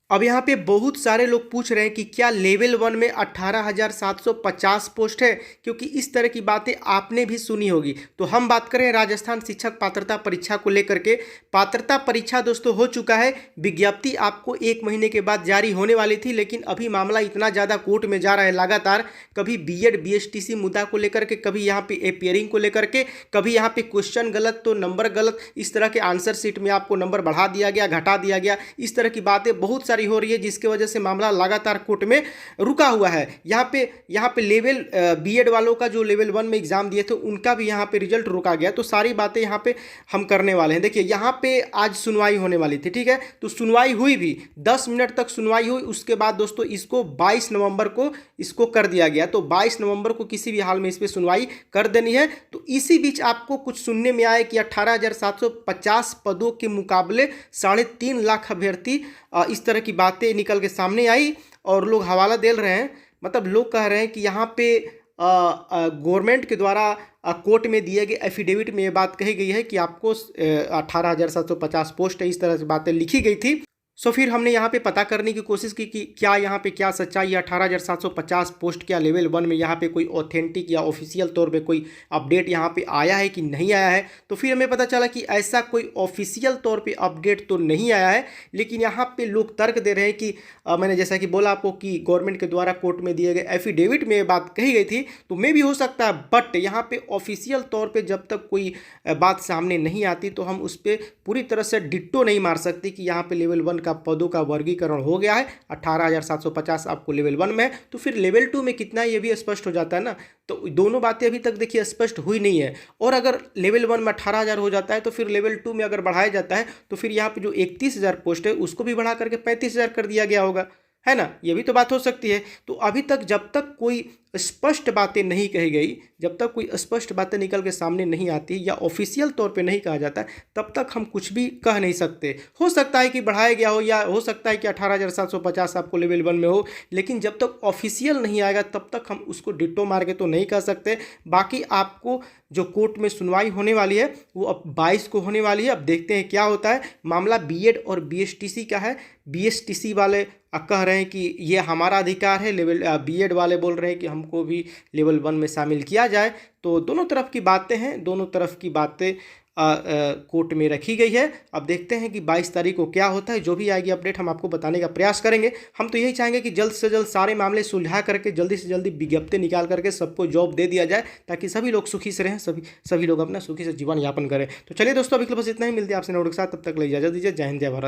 अब यहाँ पे बहुत सारे लोग पूछ रहे हैं कि क्या लेवल 1 में 18,750 पोस्ट है, क्योंकि इस तरह की बातें आपने भी सुनी होगी। तो हम बात करें राजस्थान शिक्षक पात्रता परीक्षा को लेकर के। पात्रता परीक्षा दोस्तों हो चुका है, विज्ञप्ति आपको 1 महीने के बाद जारी होने वाली थी, लेकिन अभी मामला इतना ज़्यादा कोर्ट में जा रहा है लगातार। कभी बीएड बीएसटीसी मुद्दा को लेकर के, कभी यहाँ पे अपियरिंग को लेकर के, कभी यहाँ पे क्वेश्चन गलत तो नंबर गलत, इस तरह के आंसर शीट में आपको नंबर बढ़ा दिया गया, घटा दिया गया, इस तरह की बातें बहुत सारी हो रही है, जिसकी वजह से मामला लगातार कोर्ट में रुका हुआ है। यहाँ पे लेवल बीएड वालों का जो लेवल 1 में एग्जाम दिए थे उनका भी यहाँ पे रिजल्ट रुका गया। तो सारी बातें यहाँ पे हम करने वाले हैं। देखिए यहाँ पे आज सुनवाई होने वाली थी, ठीक है, तो सुनवाई हुई भी 10 मिनट तक सुनवाई हुई। उसके बाद दोस्तों इसको 22 नवंबर को इसको कर दिया गया। तो 22 नवंबर को किसी भी हाल में इस पर सुनवाई कर देनी है। तो इसी बीच आपको कुछ सुनने में आया कि 18,750 पदों के मुकाबले 3.5 लाख अभ्यर्थी, इस तरह की बातें निकल के सामने आई और लोग हवाला दे रहे हैं। मतलब लोग कह रहे हैं कि यहाँ पे गवर्नमेंट के द्वारा कोर्ट में दिए गए एफिडेविट में ये बात कही गई है कि आपको 18,750 पोस्ट है, इस तरह से बातें लिखी गई थी। सो फिर हमने यहाँ पे पता करने की कोशिश की कि क्या यहाँ पे क्या सच्चाई है। 18,750 पोस्ट क्या लेवल 1 में यहाँ पे कोई ऑथेंटिक या ऑफिशियल तौर पे कोई अपडेट यहाँ पे आया है कि नहीं आया है। तो फिर हमें पता चला कि ऐसा कोई ऑफिशियल तौर पे अपडेट तो नहीं आया है, लेकिन यहाँ पे लोग तर्क दे रहे हैं कि मैंने जैसा कि बोला आपको कि गवर्नमेंट के द्वारा कोर्ट में दिए गए एफिडेविट में ये बात कही गई थी, तो मे भी हो सकता है। बट यहाँ पे ऑफिशियल तौर पर जब तक कोई बात सामने नहीं आती तो हम उस पर पूरी तरह से डिट्टो नहीं मार सकते कि यहाँ पे लेवल 1 का पदों का वर्गीकरण हो गया है। 18,750 आपको लेवल 1 में है, तो फिर लेवल 2 में कितना है ये भी स्पष्ट हो जाता है ना। तो दोनों बातें अभी तक देखिए स्पष्ट हुई नहीं है। और अगर लेवल 1 में 18,000 हो जाता है तो फिर लेवल 2 में अगर बढ़ाया जाता है तो फिर यहाँ पे जो 31,000 पोस्ट है उसको भी बढ़ा करके 35,000 कर दिया गया होगा, है ना। ये भी तो बात हो सकती है। तो अभी तक जब तक कोई स्पष्ट बातें नहीं कही गई, जब तक कोई स्पष्ट बातें निकल के सामने नहीं आती या ऑफिशियल तौर पे नहीं कहा जाता, तब तक हम कुछ भी कह नहीं सकते। हो सकता है कि बढ़ाया गया हो या हो सकता है कि 18,750 आपको लेवल 1 में हो, लेकिन जब तक ऑफिशियल नहीं आएगा तब तक हम उसको डिट्टो मार के तो नहीं कह सकते। बाकी आपको जो कोर्ट में सुनवाई होने वाली है वो अब 22 को होने वाली है। अब देखते हैं क्या होता है। मामला बीएड और बीएसटीसी का है। बीएसटीसी वाले कह रहे हैं कि ये हमारा अधिकार है, लेवल बीएड वाले बोल रहे हैं कि हमको भी लेवल 1 में शामिल किया जाए। तो दोनों तरफ की बातें हैं, दोनों तरफ की बातें कोर्ट में रखी गई है। अब देखते हैं कि 22 तारीख को क्या होता है। जो भी आएगी अपडेट हम आपको बताने का प्रयास करेंगे। हम तो यही चाहेंगे कि जल्द से जल्द सारे मामले सुलझा करके जल्दी से जल्दी विज्ञप्ति निकाल करके सबको जॉब दे दिया जाए, ताकि सभी लोग सुखी से रहें, सभी लोग अपना सुखी से जीवन यापन करें। तो चलिए दोस्तों, अभी के लिए बस इतना ही। मिलते हैं आपसे नोट के साथ, तब तक ले इजाजत दीजिए। जय हिंद, जय भारत।